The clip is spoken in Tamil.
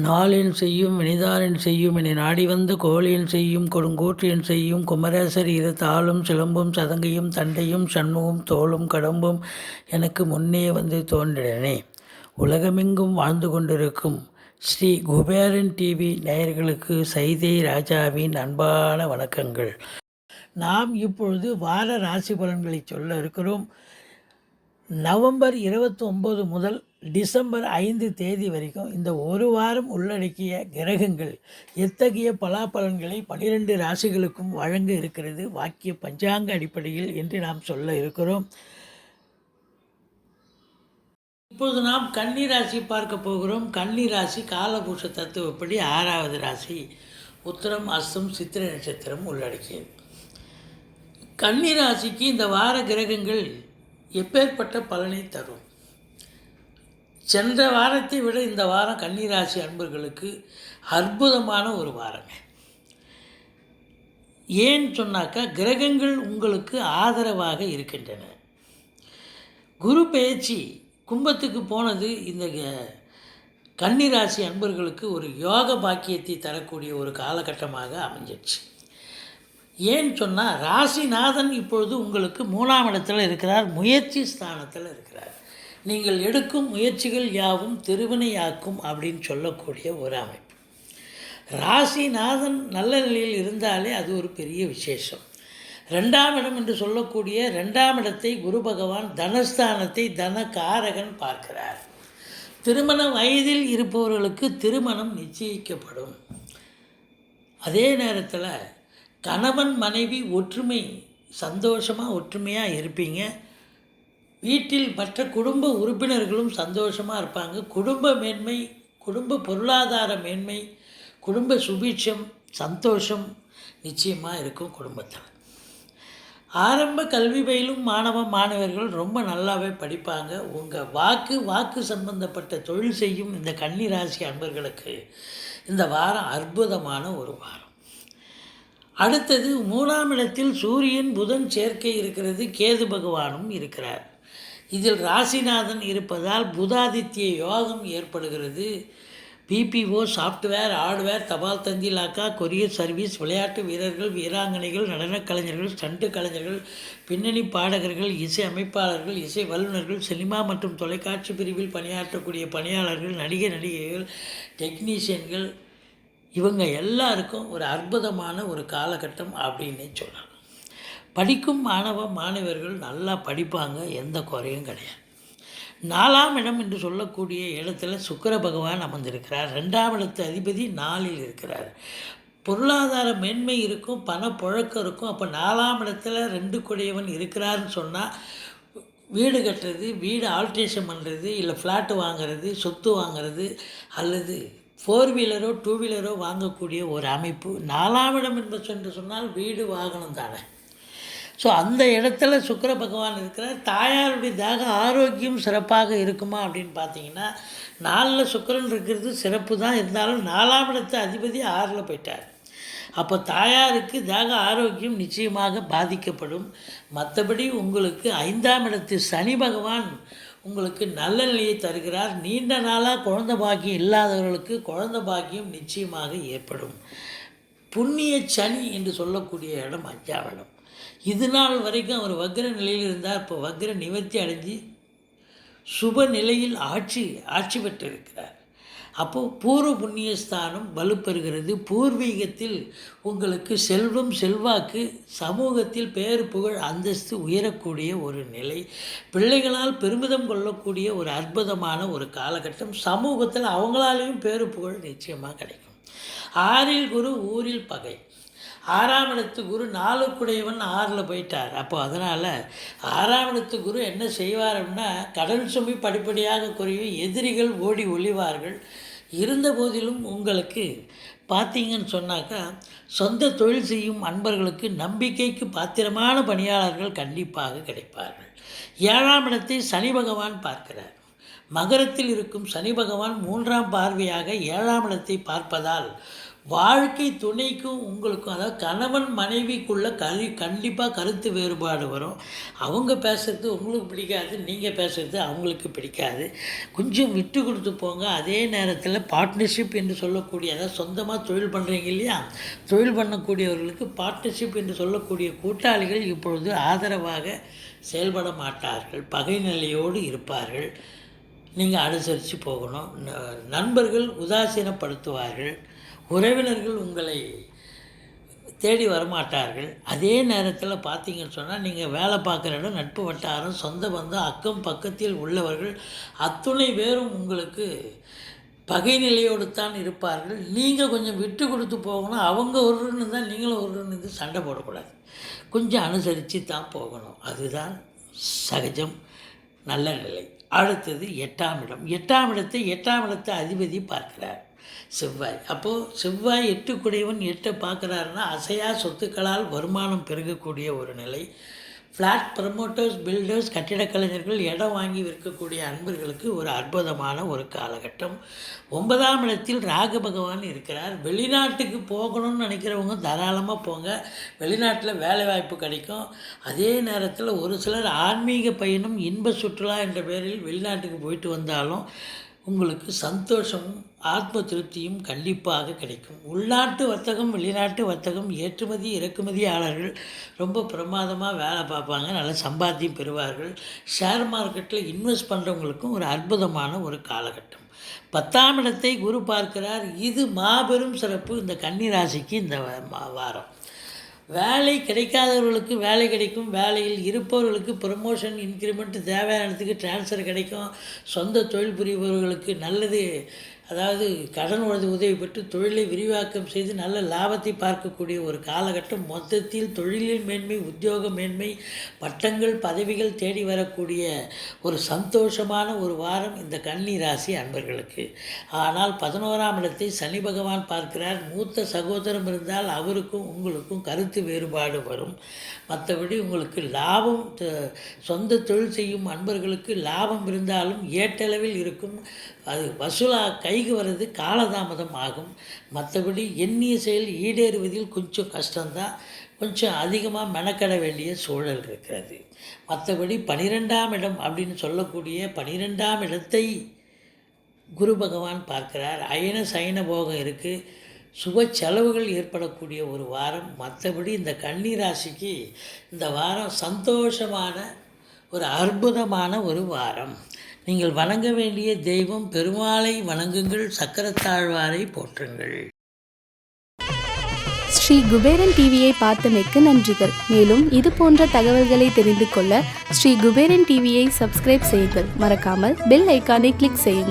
நாளென் செய்யும் வினிதானென் செய்யும் என நாடி வந்த கோளென் செய்யும் கொடுங்கூற்றியன் செய்யும் குமரேசர் இரு தாளும் சிலம்பும் சதங்கையும் தண்டையும் சண்முகம் தோளும் கடம்பும் எனக்கு முன்னே வந்து தோன்றினே. உலகமெங்கும் வாழ்ந்து கொண்டிருக்கும் ஸ்ரீ குபேரன் டிவி நேயர்களுக்கு சைதை ராஜாவின் அன்பான வணக்கங்கள். நாம் இப்பொழுது வார ராசி பலன்களை சொல்ல இருக்கிறோம். நவம்பர் 29 முதல் டிசம்பர் 5 தேதி வரைக்கும் இந்த ஒரு வாரம் உள்ளடக்கிய கிரகங்கள் எத்தகைய பலாபலன்களை 12 ராசிகளுக்கும் வழங்க இருக்கிறது வாக்கிய பஞ்சாங்க அடிப்படையில் என்று நாம் சொல்ல இருக்கிறோம். இப்போது நாம் கன்னி ராசி பார்க்க போகிறோம். கன்னி ராசி காலபூஷ தத்துவப்படி 6வது ராசி. உத்திரம் அஸ்தம் சித்திரை நட்சத்திரம் உள்ளடக்கியது. கன்னி ராசிக்கு இந்த வார கிரகங்கள் எப்பேற்பட்ட பலனை தரும்? சென்ற வாரத்தை விட இந்த வாரம் கன்னிராசி அன்பர்களுக்கு அற்புதமான ஒரு வாரங்க. ஏன்னு சொன்னாக்கா கிரகங்கள் உங்களுக்கு ஆதரவாக இருக்கின்றன. குரு பெயர்ச்சி கும்பத்துக்கு போனது இந்த கன்னிராசி அன்பர்களுக்கு ஒரு யோக பாக்கியத்தை தரக்கூடிய ஒரு காலகட்டமாக அமைஞ்சிடுச்சு. ஏன்னு சொன்னால் ராசிநாதன் இப்பொழுது உங்களுக்கு 3ஆம் இடத்துல இருக்கிறார், முயற்சி ஸ்தானத்தில் இருக்கிறார். நீங்கள் எடுக்கும் முயற்சிகள் யாவும் திருவினையாக்கும் அப்படின்னு சொல்லக்கூடிய ஒரு அமைப்பு. ராசிநாதன் நல்ல நிலையில் இருந்தாலே அது ஒரு பெரிய விசேஷம். 2ஆம் இடம் என்று சொல்லக்கூடிய 2ஆம் இடத்தை குரு பகவான் தனஸ்தானத்தை தனகாரகன் பார்க்கிறார். திருமண வயதில் இருப்பவர்களுக்கு திருமணம் நிச்சயிக்கப்படும். அதே நேரத்தில் கணவன் மனைவி ஒற்றுமையாக இருப்பீங்க. வீட்டில் மற்ற குடும்ப உறுப்பினர்களும் சந்தோஷமாக இருப்பாங்க. குடும்ப மேன்மை, குடும்ப பொருளாதார மேன்மை, குடும்ப சுபீட்சம், சந்தோஷம் நிச்சயமாக இருக்கும் குடும்பத்தில். ஆரம்ப கல்வி பயிலும் மாணவர்கள் ரொம்ப நல்லாவே படிப்பாங்க. உங்கள் வாக்கு சம்பந்தப்பட்ட தொழில் செய்யும் இந்த கன்னிராசி அன்பர்களுக்கு இந்த வாரம் அற்புதமான ஒரு வாரம். அடுத்தது 3ஆம் இடத்தில் சூரியன் புதன் சேர்க்கை இருக்கிறது, கேது பகவானும் இருக்கிறார். இதில் ராசிநாதன் இருப்பதால் புதாதித்ய யோகம் ஏற்படுகிறது. பிபிஓ, சாஃப்ட்வேர், ஹார்ட்வேர், தபால் தந்தி லாக்கா, கொரியர் சர்வீஸ், விளையாட்டு வீரர்கள், வீராங்கனைகள், நடனக் கலைஞர்கள், ஸ்டண்ட் கலைஞர்கள், பின்னணி பாடகர்கள், இசை அமைப்பாளர்கள், இசை வல்லுநர்கள், சினிமா மற்றும் தொலைக்காட்சி பிரிவில் பணியாற்றக்கூடிய பணியாளர்கள், நடிகைகள், டெக்னீஷியன்கள், இவங்க எல்லாருக்கும் ஒரு அற்புதமான ஒரு காலகட்டம் அப்படின்னே சொல்லலாம். படிக்கும் மாணவர்கள் நல்லா படிப்பாங்க, எந்த குறையும் கிடையாது. 4ஆம் இடம் என்று சொல்லக்கூடிய இடத்துல சுக்கிர பகவான் அமர்ந்திருக்கிறார். 2ஆம் இடத்து அதிபதி 4இல் இருக்கிறார். பொருளாதார மேன்மை இருக்கும், பணப்புழக்கம் இருக்கும். அப்போ 4ஆம் இடத்துல 2 கொடையவன் இருக்கிறாருன்னு சொன்னால் வீடு கட்டுறது, வீடு ஆல்ட்ரேஷன் பண்ணுறது, இல்லை ஃப்ளாட்டு வாங்கிறது, சொத்து வாங்கிறது, அல்லது 4 வீலரோ 2 வீலரோ வாங்கக்கூடிய ஒரு அமைப்பு. 4ஆம் இடம் என்று சொன்னால் வீடு வாகனம் தானே. ஸோ அந்த இடத்துல சுக்கிர பகவான் இருக்கிறார். தாயாருடைய தேக ஆரோக்கியம் சிறப்பாக இருக்குமா அப்படின்னு பார்த்தீங்கன்னா 4ல் சுக்கிரன் இருக்கிறது சிறப்பு தான். இருந்தாலும் 4ஆம் இடத்து அதிபதி 6ல் போயிட்டார். அப்போ தாயாருக்கு தேக ஆரோக்கியம் நிச்சயமாக பாதிக்கப்படும். மற்றபடி உங்களுக்கு 5ஆம் இடத்து சனி பகவான் உங்களுக்கு நல்ல நிலையை தருகிறார். நீண்ட நாளாக குழந்தை பாக்கியம் இல்லாதவர்களுக்கு குழந்தை பாக்கியம் நிச்சயமாக ஏற்படும். புண்ணிய சனி என்று சொல்லக்கூடிய இடம் 5ஆம் இடம். இது நாள் வரைக்கும் அவர் வக்ர நிலையில் இருந்தார். இப்போ வக்ர நிவர்த்தி அடைஞ்சு சுப நிலையில் ஆட்சி பெற்றிருக்கிறார். அப்போது பூர்வ புண்ணியஸ்தானம் வலுப்பெறுகிறது. பூர்வீகத்தில் உங்களுக்கு செல்வம், செல்வாக்கு, சமூகத்தில் பேர் புகழ் அந்தஸ்து உயரக்கூடிய ஒரு நிலை, பிள்ளைகளால் பெருமிதம் கொள்ளக்கூடிய ஒரு அற்புதமான ஒரு காலகட்டம். சமூகத்தில் அவங்களாலேயும் பேர் புகழ் நிச்சயமாக கிடைக்கும். 6இல் குரு, ஊரில் பகை. 6ஆம் இடத்து குரு 4 குடையவன் 6ல் போயிட்டார். அப்போ அதனால் 6ஆம் இடத்து குரு என்ன செய்வார் அப்படின்னா கடன் சுமை படிப்படியாக குறையும், எதிரிகள் ஓடி ஒளிவார்கள். இருந்த போதிலும் உங்களுக்கு பார்த்தீங்கன்னு சொன்னாக்கா சொந்த தொழில் செய்யும் அன்பர்களுக்கு நம்பிக்கைக்கு பாத்திரமான பணியாளர்கள் கண்டிப்பாக கிடைப்பார்கள். 7ஆம் இடத்தை சனி பகவான் பார்க்கிறார். மகரத்தில் இருக்கும் சனி பகவான் 3ஆம் பார்வையாக 7ஆம் இடத்தை பார்ப்பதால் வாழ்க்கை துணைக்கும் உங்களுக்கும், அதாவது கணவன் மனைவிக்குள்ளே கண்டிப்பாக கருத்து வேறுபாடு வரும். அவங்க பேசுகிறது உங்களுக்கு பிடிக்காது, நீங்கள் பேசுகிறது அவங்களுக்கு பிடிக்காது. கொஞ்சம் விட்டு கொடுத்து போங்க. அதே நேரத்தில் பார்ட்னர்ஷிப் என்று சொல்லக்கூடிய, அதாவது சொந்தமாக தொழில் பண்ணுறீங்க இல்லையா, தொழில் பண்ணக்கூடியவர்களுக்கு பார்ட்னர்ஷிப் என்று சொல்லக்கூடிய கூட்டாளிகள் இப்பொழுது ஆதரவாக செயல்பட மாட்டார்கள், பகை நிலையோடு இருப்பார்கள். நீங்கள் அனுசரித்து போகணும். நண்பர்கள் உதாசீனப்படுத்துவார்கள், உறவினர்கள் உங்களை தேடி வரமாட்டார்கள். அதே நேரத்தில் பார்த்தீங்கன்னு சொன்னால் நீங்கள் வேலை பார்க்குற இடம், நட்பு வட்டாரம், சொந்த பந்தம், அக்கம் பக்கத்தில் உள்ளவர்கள் அத்துணை பேரும் உங்களுக்கு பகை நிலையோடு தான் இருப்பார்கள். நீங்கள் கொஞ்சம் விட்டு கொடுத்து போகணும். அவங்க ஒருன்னு தான் நீங்களும் ஒருன்னு சண்டை போடக்கூடாது. கொஞ்சம் அனுசரித்து தான் போகணும். அதுதான் சகஜம், நல்ல நிலை. அடுத்தது 8ஆம் இடம். 8ஆம் இடத்தை அதிபதி பார்க்கிறார் செவ்வாய். அப்போது செவ்வாய் 8 குடையவன் 8 பார்க்குறாருன்னா அசையா சொத்துக்களால் வருமானம் பெருகக்கூடிய ஒரு நிலை. ஃப்ளாட் ப்ரமோட்டர்ஸ், பில்டர்ஸ், கட்டிடக் கலைஞர்கள், இடம் வாங்கி விற்கக்கூடிய அன்பர்களுக்கு ஒரு அற்புதமான ஒரு காலகட்டம். 9ஆம் இடத்தில் ராகு பகவான் இருக்கிறார். வெளிநாட்டுக்கு போகணும்னு நினைக்கிறவங்க தாராளமாக போங்க. வெளிநாட்டில் வேலை வாய்ப்பு கிடைக்கும். அதே நேரத்தில் ஒரு சிலர் ஆன்மீக பயணம், இன்ப சுற்றுலா என்ற பெயரில் வெளிநாட்டுக்கு போயிட்டு வந்தாலும் உங்களுக்கு சந்தோஷமும் ஆத்ம திருப்தியும் கண்டிப்பாக கிடைக்கும். உள்நாட்டு வர்த்தகம், வெளிநாட்டு வர்த்தகம், ஏற்றுமதி இறக்குமதியாளர்கள் ரொம்ப பிரமாதமாக வேலை பார்ப்பாங்க, நல்ல சம்பாத்தியம் பெறுவார்கள். ஷேர் மார்க்கெட்டில் இன்வெஸ்ட் பண்ணுறவங்களுக்கும் ஒரு அற்புதமான ஒரு காலகட்டம். 10ஆம் இடத்தை குரு பார்க்கிறார். இது மாபெரும் சிறப்பு இந்த கன்னி ராசிக்கு. இந்த வாரம் வேலை கிடைக்காதவர்களுக்கு வேலை கிடைக்கும். வேலையில் இருப்பவர்களுக்கு ப்ரமோஷன், இன்க்ரிமெண்ட், தேவையானதுக்கு ட்ரான்ஸ்ஃபர் கிடைக்கும். சொந்த தொழில் புரிபவர்களுக்கு நல்லது, அதாவது கடன் உதவி பெற்று தொழிலை விரிவாக்கம் செய்து நல்ல லாபத்தை பார்க்கக்கூடிய ஒரு காலகட்டம். மொத்தத்தில் தொழிலில் மேன்மை, உத்தியோக மேன்மை, பட்டங்கள், பதவிகள் தேடி வரக்கூடிய ஒரு சந்தோஷமான ஒரு வாரம் இந்த கன்னி ராசி அன்பர்களுக்கு. ஆனால் 11ஆம் இடத்தை சனி பகவான் பார்க்கிறார். மூத்த சகோதரம் இருந்தால் அவருக்கும் உங்களுக்கும் கருத்து வேறுபாடு வரும். மற்றபடி உங்களுக்கு லாபம், சொந்த தொழில் செய்யும் அன்பர்களுக்கு லாபம் இருந்தாலும் ஏட்டளவில் இருக்கும். அது வசூலாக கைக்கு வர்றது காலதாமதம் ஆகும். மற்றபடி எண்ணிய செயல் ஈடேறுவதில் கொஞ்சம் கஷ்டம்தான். கொஞ்சம் அதிகமாக மெனக்கட வேண்டிய சூழல் இருக்கிறது. மற்றபடி 12ஆம் இடம் அப்படின்னு சொல்லக்கூடிய 12ஆம் இடத்தை குரு பகவான் பார்க்கிறார். அயன சயன போகம் இருக்குது. சுப செலவுகள் ஏற்படக்கூடிய ஒரு வாரம். மற்றபடி இந்த கன்னி ராசிக்கு இந்த வாரம் சந்தோஷமான ஒரு அற்புதமான ஒரு வாரம். நீங்கள் வணங்க வேண்டிய தெய்வம் பெருமாளை வணங்குங்கள், சக்கரத்தாழ்வாரை போற்றுங்கள். ஸ்ரீ குபேரன் டிவியை பார்த்தமைக்கு நன்றிகள். மேலும் இது போன்ற தகவல்களை தெரிந்து கொள்ள ஸ்ரீ குபேரன் டிவியை சப்ஸ்கிரைப் செய்யுங்கள். மறக்காமல் பெல் ஐக்கானை கிளிக் செய்யுங்கள்.